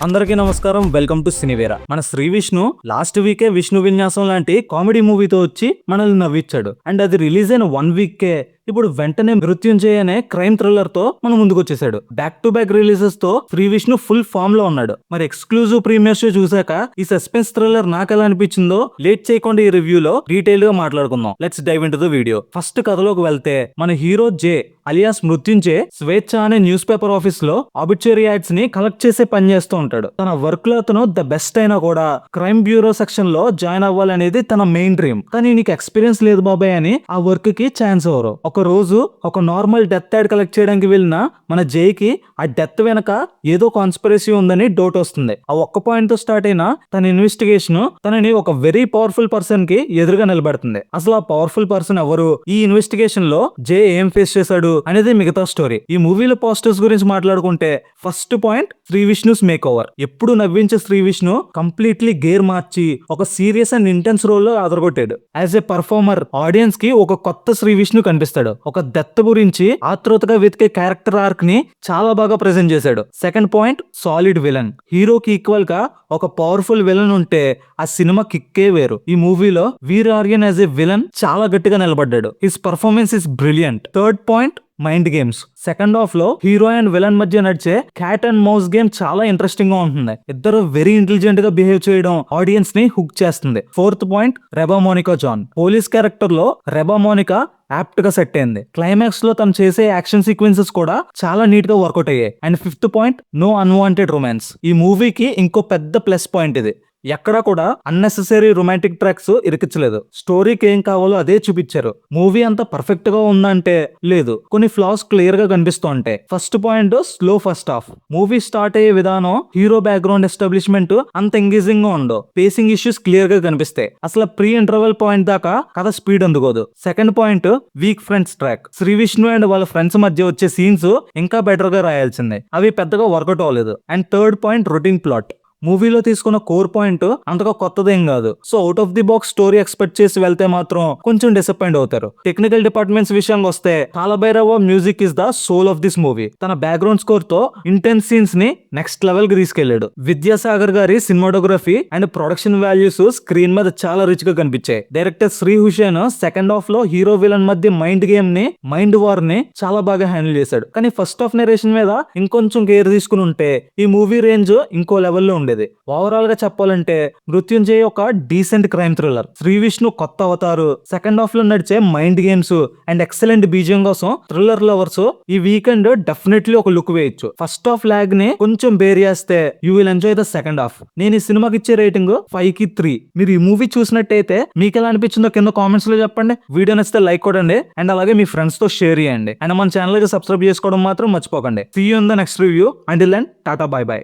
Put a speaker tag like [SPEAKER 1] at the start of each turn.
[SPEAKER 1] అందరికీ నమస్కారం. Welcome to సినివేరా. మన శ్రీ విష్ణు లాస్ట్ వీకే విష్ణు విన్యాసం లాంటి కామెడీ మూవీతో వచ్చి మనల్ని నవ్వించాడు. అండ్ అది రిలీజ్ అయిన 1 వీకే ఇప్పుడు వెంటనే మృత్యుంజయ అనే క్రైమ్ థ్రిల్లర్ తో మన ముందుకు వచ్చేసాడు. బ్యాక్ టు బ్యాక్ రిలీజెస్ తో శ్రీ విష్ణు ఫుల్ ఫామ్ లో ఉన్నాడు. మరి ఎక్స్క్లూజివ్ ప్రీమియర్ షో చూసాక ఈ సస్పెన్స్ థ్రిల్లర్ నాకు ఎలా అనిపించిందో లేట్ చేయకుండా ఈ రివ్యూలో డీటెయిల్ గా మాట్లాడుకుందాం. Let's dive into the video. First కథలోకి వెళ్తే మన హీరో జే అలియాస్ మృత్యుంజయ్ స్వేచ్ఛ అనే న్యూస్ పేపర్ ఆఫీస్ లో ఆబిచురీ యాడ్స్ ని కలెక్ట్ చేసే పని చేస్తూ ఉంటాడు. తన వర్క్ లో అతను ద బెస్ట్ అయినా కూడా క్రైమ్ బ్యూరో సెక్షన్ లో జాయిన్ అవ్వాలనేది తన మెయిన్ డ్రీమ్. కానీ నీకు ఎక్స్పీరియన్స్ లేదు బాబాయ్ అని ఆ వర్క్ కి ఛాన్స్ ఎవరు. ఒక రోజు ఒక నార్మల్ డెత్ యాడ్ కలెక్ట్ చేయడానికి వెళ్ళిన మన జైకి ఆ డెత్ వెనక ఏదో కాన్స్పిరసీ ఉందని డౌట్ వస్తుంది. ఆ ఒక్క పాయింట్ తో స్టార్ట్ అయిన తన ఇన్వెస్టిగేషన్ తనని ఒక వెరీ పవర్ఫుల్ పర్సన్ కి ఎదురుగా నిలబెడుతుంది. అసలు ఆ పవర్ఫుల్ పర్సన్ ఎవరు, ఈ ఇన్వెస్టిగేషన్ లో జే ఏం ఫేస్ చేశాడు అనేది మిగతా స్టోరీ. ఈ మూవీలో పాజిటివ్స్ గురించి మాట్లాడుకుంటే first point Sree Vishnu's makeover. ఎప్పుడు నవ్వించే శ్రీ విష్ణు కంప్లీట్లీ గేర్ మార్చి ఒక సీరియస్ అండ్ ఇంటెన్స్ రోల్ లో అదరగొట్టాడు. యాజ్ ఏ పర్ఫార్మర్ ఆడియన్స్ కి ఒక కొత్త శ్రీ విష్ణు కనిపిస్తాడు. ఒక డెత్ గురించి ఆతృతగా వెతికే క్యారెక్టర్ ఆర్క్ ని చాలా బాగా ప్రెజెంట్ చేశాడు. Second point solid villain. హీరోకి ఈక్వల్ గా ఒక పవర్ఫుల్ విలన్ ఉంటే ఆ సినిమా కిక్కే వేరు. ఈ మూవీలో Veer Aryan as a villain చాలా గట్టిగా నిలబడ్డాడు. His performance is brilliant. Third point mind games. Second half లో హీరో అండ్ విలన్ మధ్య నడిచే క్యాట్ అండ్ మౌస్ గేమ్ చాలా ఇంట్రెస్టింగ్ గా ఉంటుంది. ఇద్దరు వెరీ ఇంటెలిజెంట్ గా బిహేవ్ చేయడం ఆడియన్స్ ని హుక్ చేస్తుంది. Fourth point Reba Monica John. Police character లో రెబా మోనికా యాప్ట్ గా సెట్ అయింది. క్లైమాక్స్ లో తను చేసే యాక్షన్ సీక్వెన్సెస్ కూడా చాలా నీట్ గా వర్కౌట్ అయ్యాయి. And fifth point no unwanted romance. ఈ మూవీకి ఇంకో పెద్ద ప్లస్ పాయింట్ ఇది. ఎక్కడా కూడా అన్నెసెసరీ రొమాంటిక్ ట్రాక్స్ ఇరికించలేదు. స్టోరీకి ఏం కావాలో అదే చూపించారు. మూవీ అంతా పర్ఫెక్ట్ గా ఉందంటే లేదు, కొన్ని ఫ్లాస్ క్లియర్ గా కనిపిస్తూ ఉంటాయి. First point slow first half. Movie start అయ్యే విధానం, హీరో బ్యాక్గ్రౌండ్ ఎస్టాబ్లిష్మెంట్ అంత ఎంగేజింగ్ గా ఉండవు. పేసింగ్ ఇష్యూస్ క్లియర్ గా కనిపిస్తాయి. అసలు ప్రీ ఇంటర్వెల్ పాయింట్ దాకా కథ స్పీడ్ అందుకోదు. Second point weak friends track. Shri Vishnu and వాళ్ళ ఫ్రెండ్స్ మధ్య వచ్చే సీన్స్ ఇంకా బెటర్ గా రాయాల్సిందే, అవి పెద్దగా వర్కౌట్ అవ్వలేదు. And third point routine plot. మూవీలో తీసుకున్న కోర్ పాయింట్ అంతగా కొత్తదేం కాదు. So out of the box story expect చేసి వెళ్తే మాత్రం కొంచెం డిసప్పాయింట్ అవుతారు. టెక్నికల్ డిపార్ట్మెంట్స్ విషయానికి వస్తే Kaalabhairava music is the soul of this movie. తన బ్యాక్గ్రౌండ్ స్కోర్ తో ఇంటెన్స్ సీన్స్ ని నెక్స్ట్ లెవెల్ కి తీసుకెళ్లాడు. విద్యాసాగర్ గారి cinematography and production values screen మీద చాలా రిచ్ గా కనిపించాయి. Director Sri Hussain second half లో హీరో విలన్ మధ్య మైండ్ గేమ్ ని, మైండ్ వార్ ని చాలా బాగా హ్యాండిల్ చేశాడు. కానీ ఫస్ట్ హాఫ్ నరేషన్ మీద ఇంకొంచెం కేర్ తీసుకుని ఉంటే ఈ మూవీ రేంజ్ ఇంకో లెవెల్లో ఉండేది. ఓవరాల్ గా చెప్పాలంటే మృత్యుంజయ్ ఒక decent crime thriller. Sree Vishnu కొత్త అవతారు, సెకండ్ హాఫ్ లో నడిచే mind games and excellent BGM కోసం థ్రిల్లర్ లవర్స్ ఈ వీకెండ్ డెఫినెట్లీ ఒక లుక్ వేయొచ్చు. ఫస్ట్ హాఫ్ లాగ్ ని కొంచెం బేర్ చేస్తే you will enjoy the second half. నేను ఈ సినిమాకి ఇచ్చే రేటింగ్ 5/3. మీరు ఈ మూవీ చూసినట్టయితే మీకు ఎలా అనిపించిందో కింద కామెంట్స్ లో చెప్పండి. వీడియో నచ్చితే లైక్ కొట్టండి అండ్ అలాగే మీ ఫ్రెండ్స్ తో షేర్ చేయండి. అండ్ మన ఛానల్ కి సబ్స్క్రైబ్ చేసుకోవడం మాత్రం మర్చిపోకండి. See you in the next review. Until then tata, bye by.